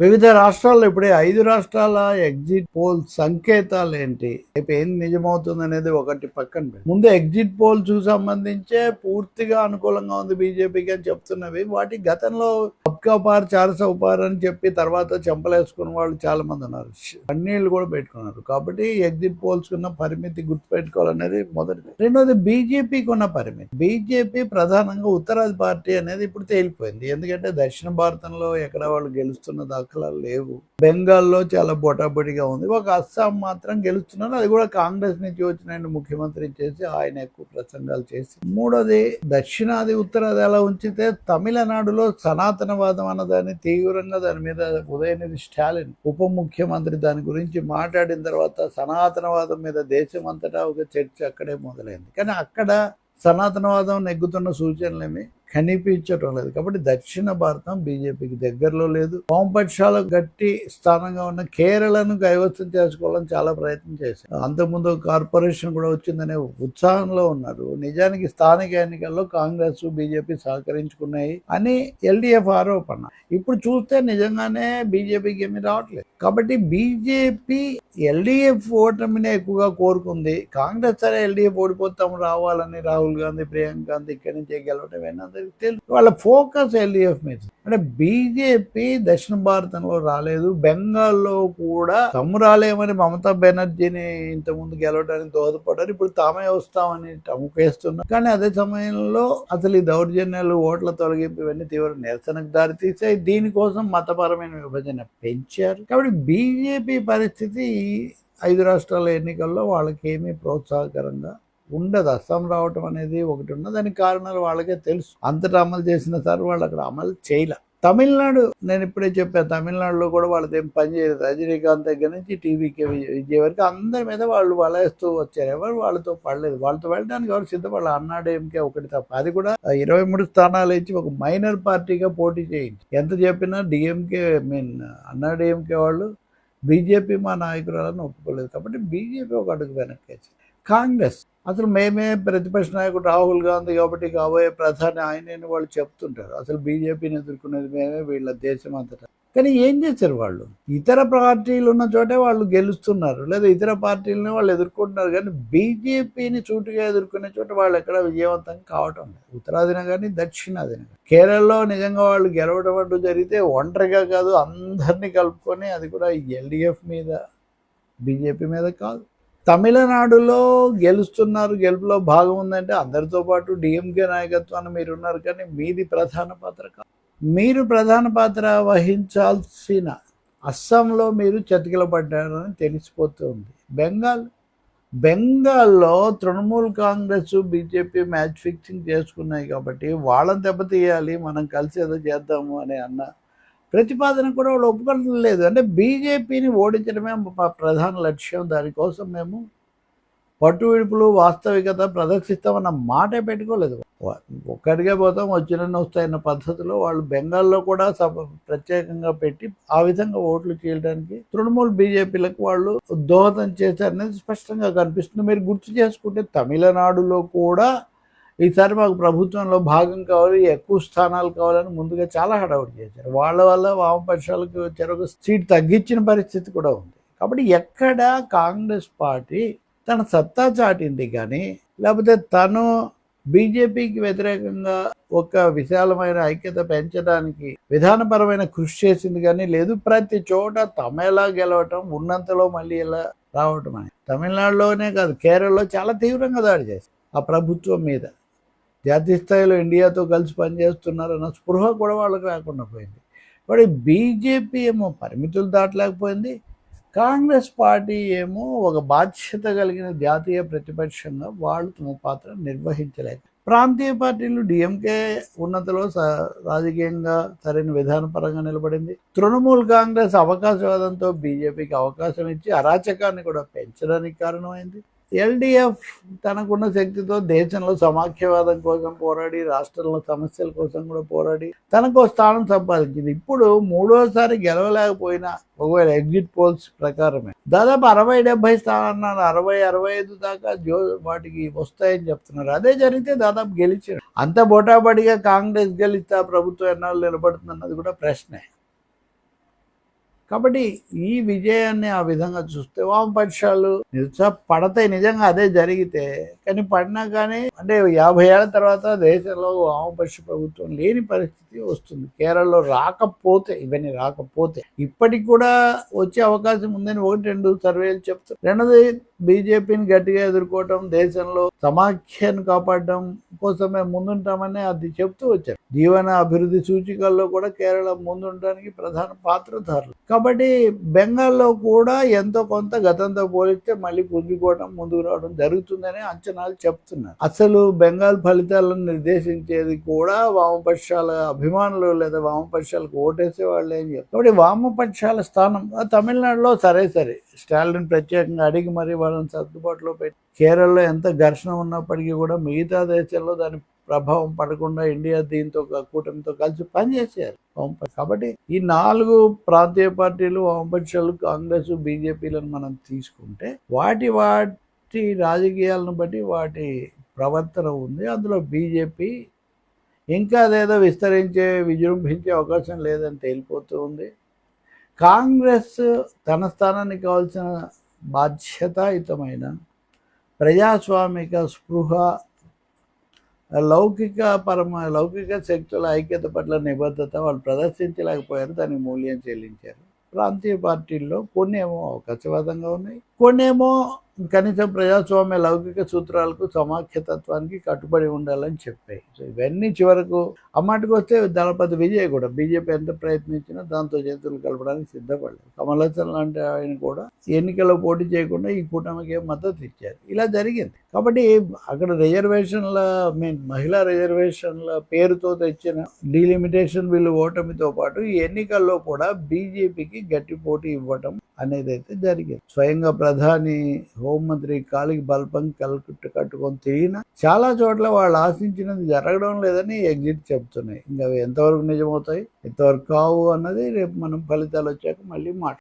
వివిధ రాష్ట్రాల్లో ఇప్పుడే 5 రాష్ట్రాల ఎగ్జిట్ పోల్ సంకేతాలు ఏంటి? రేపు ఏం నిజమవుతుంది అనేది ఒకటి పక్కన పెట్టి, ముందు ఎగ్జిట్ పోల్స్ సంబంధించే పూర్తిగా అనుకూలంగా ఉంది బీజేపీకి అని చెప్తున్నవి. వాటి గతంలో అబ్కా పార్ చార్ సౌ పార్ అని చెప్పి తర్వాత చెంపలేసుకున్న వాళ్ళు చాలా మంది ఉన్నారు, కన్నీళ్లు కూడా పెట్టుకున్నారు. కాబట్టి ఎగ్జిట్ పోల్స్ ఉన్న పరిమితి గుర్తుపెట్టుకోవాలనేది మొదటిది. రెండోది బీజేపీకి ఉన్న పరిమితి. బీజేపీ ప్రధానంగా ఉత్తరాది పార్టీ అనేది ఇప్పుడు తేలిపోయింది. ఎందుకంటే దక్షిణ భారతంలో ఎక్కడ వాళ్ళు గెలుస్తున్న దాఖలాలు లేవు. బెంగాల్లో చాలా బొటాబొటిగా ఉంది. ఒక అస్సాం మాత్రం గెలుస్తున్నారు. అది కూడా కాంగ్రెస్ నుంచి వచ్చిన ముఖ్యమంత్రి చేసి ఆయన ఎక్కువ ప్రసంగాలు చేసి. మూడోది దక్షిణాది ఉత్తరాది అలా ఉంచితే తమిళనాడులో సనాతనవాదం అన్నదాన్ని తీవ్రంగా దాని మీద ఉదయనిధి స్టాలిన్ ఉప ముఖ్యమంత్రి దాని గురించి మాట్లాడిన తర్వాత సనాతనవాదం మీద దేశం అంతటా ఒక చర్చ అక్కడే మొదలైంది. కానీ అక్కడ సనాతనవాదం నెగ్గుతున్న సూచనలేమి కనిపించటం లేదు. కాబట్టి దక్షిణ భారతం బీజేపీకి దగ్గరలో లేదు. వామపక్షాలు గట్టి స్థానంగా ఉన్న కేరళను కైవసం చేసుకోవాలని చాలా ప్రయత్నం చేశారు. అంతకుముందు కార్పొరేషన్ కూడా వచ్చిందనే ఉత్సాహంలో ఉన్నారు. నిజానికి స్థానిక ఎన్నికల్లో కాంగ్రెస్ బీజేపీ సహకరించుకున్నాయి అని ఎల్డీఎఫ్ ఆరోపణ. ఇప్పుడు చూస్తే నిజంగానే బీజేపీకి ఏమీ రావట్లేదు. కాబట్టి బీజేపీ ఎల్డీఎఫ్ ఓటమిని ఎక్కువగా కోరుకుంది. కాంగ్రెస్ సరే ఎల్డీఎఫ్ ఓడిపోతాం రావాలని రాహుల్ గాంధీ, ప్రియాంక గాంధీ ఇక్కడి నుంచే గెలవటం ఏమన్నా తెలుసు. వాళ్ళ ఫోకస్ ఎల్డీఎఫ్ మీద. అంటే బీజేపీ దక్షిణ భారతంలో రాలేదు. బెంగాల్లో కూడా తమ్ము రాలేమని మమతా బెనర్జీని ఇంతకుముందు గెలవడానికి దోహదపడ్డారు. ఇప్పుడు తామే వస్తామని టముకేస్తున్నారు. కానీ అదే సమయంలో అసలు ఈ దౌర్జన్యాలు, ఓట్ల తొలగింపు ఇవన్నీ తీవ్ర నిరసనకు దారితీసాయి. దీనికోసం మతపరమైన విభజన పెంచారు. కాబట్టి బీజేపీ పరిస్థితి 5 రాష్ట్రాల ఎన్నికల్లో వాళ్ళకి ఏమీ ప్రోత్సాహకరంగా ఉండదు. అస్సాం రావటం అనేది ఒకటి ఉన్నది. దానికి కారణాలు వాళ్ళకే తెలుసు. అంతటా అమలు చేసిన సార్ వాళ్ళు అక్కడ అమలు చేయలే. తమిళనాడు నేను ఇప్పుడే చెప్పాను, తమిళనాడులో కూడా వాళ్ళది ఏం పని చేయలేదు. రజనీకాంత్ దగ్గర నుంచి టీవీకి విజయ్ వరకు అందరి మీద వాళ్ళు వలేస్తూ వచ్చారు. ఎవరు వాళ్ళతో పడలేదు. వాళ్ళతో వెళ్ళడానికి ఎవరు సిద్ధపడాలి. అన్నాడీఎంకే ఒకటి తప్ప. అది కూడా 23 స్థానాలు ఇచ్చి ఒక మైనర్ పార్టీగా పోటీ చేయించి ఎంత చెప్పినా డిఎంకే అన్నాడీఎంకే వాళ్ళు బీజేపీ మా నాయకురాలని ఒప్పుకోలేదు. కాబట్టి బీజేపీ ఒక అడుగు వెనక్కేసి. కాంగ్రెస్ అసలు మేమే ప్రతిపక్ష నాయకుడు రాహుల్ గాంధీ కాబట్టి కాబోయే ప్రధాని ఆయనని వాళ్ళు చెప్తుంటారు. అసలు బీజేపీని ఎదుర్కొనేది మేమే, వీళ్ళ దేశం అంతటా. కానీ ఏం చేశారు వాళ్ళు? ఇతర పార్టీలు ఉన్న చోటే వాళ్ళు గెలుస్తున్నారు, లేదా ఇతర పార్టీలని వాళ్ళు ఎదుర్కొంటున్నారు. కానీ బీజేపీని సూటిగా ఎదుర్కొనే చోట వాళ్ళు ఎక్కడ విజయవంతం కావటం లేదు. ఉత్తరాదిన కానీ దక్షిణాదిన కానీ. కేరళలో నిజంగా వాళ్ళు గెలవడం అంటూ జరిగితే ఒంటరిగా కాదు, అందరినీ కలుపుకొని, అది కూడా ఎల్డీఎఫ్ మీద, బీజేపీ మీద కాదు. తమిళనాడులో గెలుస్తున్నారు, గెలుపులో భాగం ఉందంటే అందరితో పాటు డిఎంకే నాయకత్వాన్ని మీరున్నారు. కానీ మీది ప్రధాన పాత్ర కాదు. మీరు ప్రధాన పాత్ర వహించాల్సిన అస్సాంలో మీరు చతికిలపడ్డారని తెలిసిపోతుంది. బెంగాల్లో Trinamool Congress BJP match fixing చేసుకున్నాయి. కాబట్టి వాళ్ళని దెబ్బతీయాలి, మనం కలిసి ఏదో చేద్దాము అని అన్న ప్రతిపాదన కూడా వాళ్ళు ఒప్పుకోవడం లేదు. అంటే బీజేపీని ఓడించడమే మా ప్రధాన లక్ష్యం, దానికోసం మేము పట్టు విడుపులు వాస్తవికత ప్రదర్శిస్తామన్న మాటే పెట్టుకోలేదు. ఒక్కడికే పోతాం, వచ్చినన్ని వస్తాయన్న పద్ధతిలో వాళ్ళు బెంగాల్లో కూడా ప్రత్యేకంగా పెట్టి ఆ విధంగా ఓట్లు చేయడానికి తృణమూల్ బీజేపీలకు వాళ్ళు దోహదం చేశారనేది స్పష్టంగా కనిపిస్తుంది. మీరు గుర్తు చేసుకుంటే తమిళనాడులో కూడా ఈసారి మాకు ప్రభుత్వంలో భాగం కావాలి, ఎక్కువ స్థానాలు కావాలని ముందుగా చాలా హడావుడి చేశారు. వాళ్ళ వల్ల వామపక్షాలకు చెరొక సీట్ తగ్గించిన పరిస్థితి కూడా ఉంది. కాబట్టి ఎక్కడ కాంగ్రెస్ పార్టీ తన సత్తా చాటింది కానీ, లేకపోతే తను బీజేపీకి వ్యతిరేకంగా ఒక విశాలమైన ఐక్యత పెంచడానికి విధానపరమైన కృషి చేసింది కానీ లేదు. ప్రతి చోట తమేలా గెలవటం, ఉన్నంతలో మళ్ళీ ఇలా రావటం అని. తమిళనాడులోనే కాదు, కేరళలో చాలా తీవ్రంగా దాడి చేశారు ఆ ప్రభుత్వం మీద. జాతీయ స్థాయిలో ఇండియాతో కలిసి పనిచేస్తున్నారన్న స్పృహ కూడా వాళ్ళకి రాకుండా పోయింది. మరి బీజేపీ ఏమో పరిమితులు దాటలేకపోయింది. కాంగ్రెస్ పార్టీ ఏమో ఒక బాధ్యత కలిగిన జాతీయ ప్రతిపక్షంగా వాళ్ళు తమ పాత్ర నిర్వహించలేక, ప్రాంతీయ పార్టీలు డిఎంకే ఉన్నతలో రాజకీయంగా సరైన విధానపరంగా నిలబడింది. తృణమూల్ కాంగ్రెస్ అవకాశవాదంతో బీజేపీకి అవకాశం ఇచ్చి అరాచకాన్ని కూడా పెంచడానికి కారణమైంది. ఎల్డీఎఫ్ తనకున్న శక్తితో దేశంలో సమాఖ్యవాదం కోసం పోరాడి, రాష్ట్రంలో సమస్యల కోసం కూడా పోరాడి తనకు స్థానం సంపాదించింది. ఇప్పుడు మూడోసారి గెలవలేకపోయినా ఒకవేళ ఎగ్జిట్ పోల్స్ ప్రకారమే దాదాపు 60-70 స్థానాలు, 60-65 దాకా వాటికి వస్తాయని చెప్తున్నారు. అదే జరిగితే దాదాపు గెలిచాడు. అంత బోటాబడిగా కాంగ్రెస్ గెలిస్తే ప్రభుత్వం ఎన్నాళ్ళు నిలబడుతుంది అన్నది కూడా ప్రశ్నే. కాబట్టి ఈ విజయాన్ని ఆ విధంగా చూస్తే వామపక్షాలు పడతాయి, నిజంగా అదే జరిగితే. కానీ పడినా కానీ అంటే 50 ఏళ్ల తర్వాత దేశంలో వామపక్ష ప్రభుత్వం లేని పరిస్థితి వస్తుంది. కేరళలో రాకపోతే, ఇవన్నీ రాకపోతే ఇప్పటికి కూడా వచ్చే అవకాశం ఉందని 1-2 సర్వేలు చెప్తారు. రెండోది బీజేపీని గట్టిగా ఎదుర్కోవటం, దేశంలో సమాఖ్యను కాపాడడం కోసమే ముందుంటామని అది చెప్తూ వచ్చారు. జీవన అభివృద్ధి సూచికల్లో కూడా కేరళ ముందుండడానికి ప్రధాన పాత్రధారులు. కాబట్టి బెంగాల్లో కూడా ఎంతో కొంత గతంతో పోలిస్తే మళ్ళీ పుంజుకోవడం, ముందుకు రావడం జరుగుతుందని అంచనాలు చెప్తున్నారు. అసలు బెంగాల్ ఫలితాలను నిర్దేశించేది కూడా వామపక్షాల అభిమానులు లేదా వామపక్షాలకు ఓటేసే వాళ్ళు ఏం చెప్తారు. కాబట్టి వామపక్షాల స్థానం తమిళనాడులో సరే స్టాలిన్ ప్రత్యేకంగా అడిగి మరి వాళ్ళని సర్దుబాటులో పెట్టి, కేరళలో ఎంత ఘర్షణ ఉన్నప్పటికీ కూడా మిగతా దేశాల్లో దాని ప్రభావం పడకుండా ఇండియా దీంతో కూటమితో కలిసి పనిచేసారు కాబట్టి ఈ 4 ప్రాంతీయ పార్టీలు వామపక్షాలు, కాంగ్రెస్, బీజేపీలను మనం తీసుకుంటే వాటి రాజకీయాలను బట్టి వాటి ప్రవర్తన ఉంది. అందులో బీజేపీ ఇంకా అదేదో విజృంభించే అవకాశం లేదని తేలిపోతూ ఉంది. కాంగ్రెస్ తన స్థానానికి కావాల్సిన బాధ్యతాయుతమైన ప్రజాస్వామిక స్పృహ, లౌకిక శక్తుల ఐక్యత పట్ల నిబద్ధత వాళ్ళు ప్రదర్శించలేకపోయారు. దానికి మూల్యం చెల్లించారు. ప్రాంతీయ పార్టీల్లో కొన్ని ఏమో అవకాశవాదంగా ఉన్నాయి, కొన్ని ఏమో కనీసం ప్రజాస్వామ్య లౌకిక సూత్రాలకు, సమాఖ్యతత్వానికి కట్టుబడి ఉండాలని చెప్పాయి. సో ఇవన్నీ చివరకు అమ్మాటికి వస్తే దళపతి విజయ్ కూడా బీజేపీ ఎంత ప్రయత్నించినా దాంతో చేతులు కలపడానికి సిద్ధపడలేదు. కమల్ హాసన్ లాంటి ఆయన కూడా ఎన్నికల్లో పోటీ చేయకుండా ఈ కూటమికి మద్దతు ఇచ్చారు. ఇలా జరిగింది. కాబట్టి అక్కడ మహిళా రిజర్వేషన్ల పేరుతో తెచ్చిన డీలిమిటేషన్ బిల్లు ఓటమితో పాటు ఈ ఎన్నికల్లో కూడా బీజేపీకి గట్టి పోటీ ఇవ్వటం అనేది అయితే జరిగింది. స్వయంగా ప్రధాని హోంమంత్రి కాలికి బల్పం కట్టుకొని తిరిగినా చాలా చోట్ల వాళ్ళు ఆశించినది జరగడం లేదని ఎగ్జిట్ చెప్తున్నాయి. ఇంకా అవి ఎంతవరకు నిజమవుతాయి, ఎంతవరకు కావు అన్నది రేపు మనం ఫలితాలు వచ్చాక మళ్ళీ మాట్లాడుకుందాం.